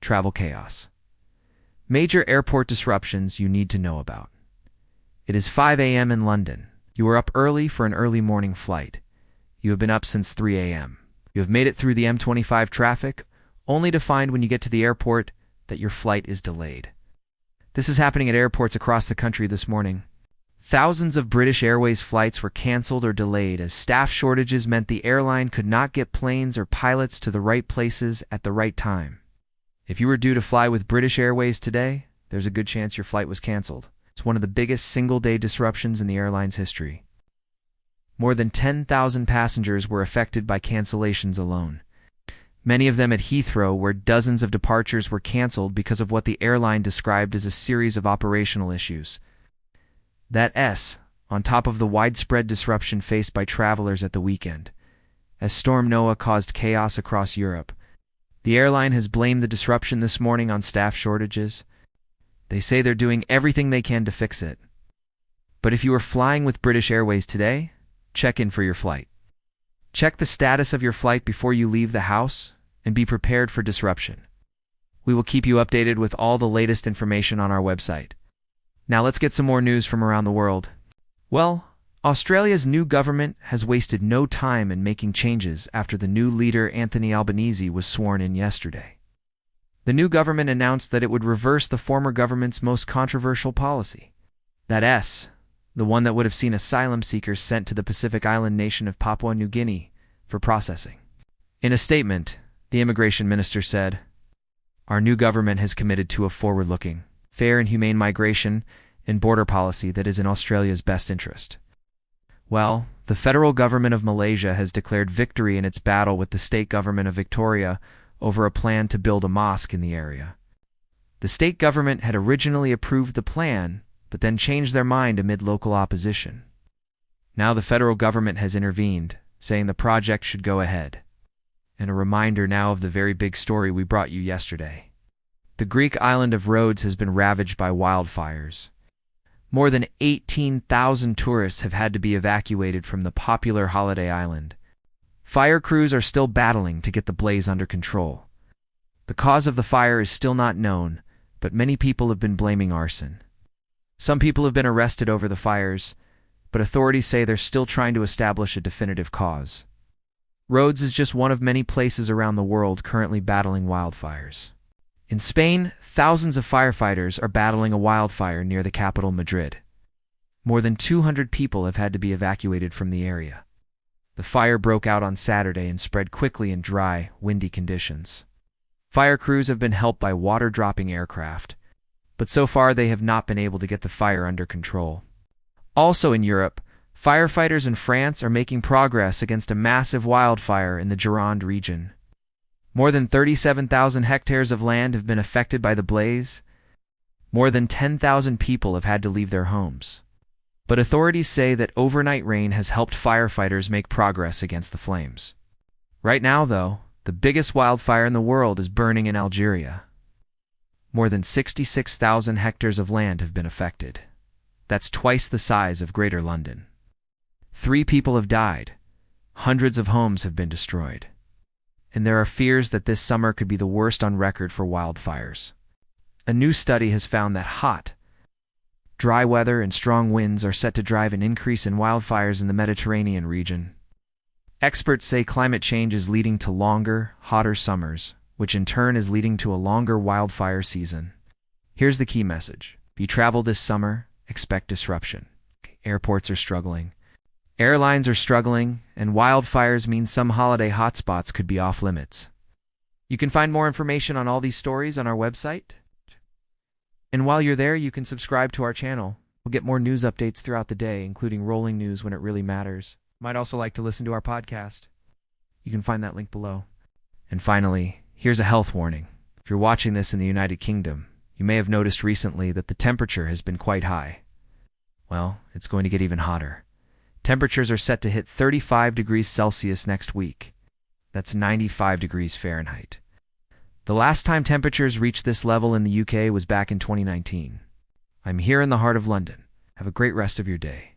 travel chaos. Major airport disruptions you need to know about. It is 5 a.m. in London. You are up early for an early morning flight. You have been up since 3 a.m. You have made it through the M25 traffic, only to find when you get to the airport that your flight is delayed. This is happening at airports across the country this morning. Thousands of British Airways flights were cancelled or delayed as staff shortages meant the airline could not get planes or pilots to the right places at the right time. If you were due to fly with British Airways today, there's a good chance your flight was cancelled. It's one of the biggest single-day disruptions in the airline's history. More than 10,000 passengers were affected by cancellations alone. Many of them at Heathrow, where dozens of departures were cancelled because of what the airline described as a series of operational issues. That S, on top of the widespread disruption faced by travelers at the weekend. As Storm Noah caused chaos across Europe, the airline has blamed the disruption this morning on staff shortages. They say they're doing everything they can to fix it. But if you are flying with British Airways today, check in for your flight. Check the status of your flight before you leave the house and be prepared for disruption. We will keep you updated with all the latest information on our website. Now let's get some more news from around the world. Well, Australia's new government has wasted no time in making changes after the new leader Anthony Albanese was sworn in yesterday. The new government announced that it would reverse the former government's most controversial policy. That S, the one that would have seen asylum seekers sent to the Pacific island nation of Papua New Guinea for processing. In a statement, the immigration minister said, "Our new government has committed to a forward-looking, fair and humane migration and border policy that is in Australia's best interest." Well, the federal government of Malaysia has declared victory in its battle with the state government of Victoria over a plan to build a mosque in the area. The state government had originally approved the plan, but then changed their mind amid local opposition. Now the federal government has intervened, saying the project should go ahead. And a reminder now of the very big story we brought you yesterday. The Greek island of Rhodes has been ravaged by wildfires. More than 18,000 tourists have had to be evacuated from the popular holiday island. Fire crews are still battling to get the blaze under control. The cause of the fire is still not known, but many people have been blaming arson. Some people have been arrested over the fires, but authorities say they're still trying to establish a definitive cause. Rhodes is just one of many places around the world currently battling wildfires. In Spain, thousands of firefighters are battling a wildfire near the capital, Madrid. More than 200 people have had to be evacuated from the area. The fire broke out on Saturday and spread quickly in dry, windy conditions. Fire crews have been helped by water-dropping aircraft, but so far they have not been able to get the fire under control. Also in Europe, firefighters in France are making progress against a massive wildfire in the Gironde region. More than 37,000 hectares of land have been affected by the blaze. More than 10,000 people have had to leave their homes. But authorities say that overnight rain has helped firefighters make progress against the flames. Right now, though, the biggest wildfire in the world is burning in Algeria. More than 66,000 hectares of land have been affected. That's twice the size of Greater London. 3 people have died. Hundreds of homes have been destroyed. And there are fears that this summer could be the worst on record for wildfires. A new study has found that hot, dry weather and strong winds are set to drive an increase in wildfires in the Mediterranean region. Experts say climate change is leading to longer, hotter summers, which in turn is leading to a longer wildfire season. Here's the key message. If you travel this summer, expect disruption. Airports are struggling. Airlines are struggling, and wildfires mean some holiday hotspots could be off limits. You can find more information on all these stories on our website. And while you're there, you can subscribe to our channel. We'll get more news updates throughout the day, including rolling news when it really matters. You might also like to listen to our podcast. You can find that link below. And finally, here's a health warning. If you're watching this in the United Kingdom, you may have noticed recently that the temperature has been quite high. Well, it's going to get even hotter. Temperatures are set to hit 35 degrees Celsius next week. That's 95 degrees Fahrenheit. The last time temperatures reached this level in the UK was back in 2019. I'm here in the heart of London. Have a great rest of your day.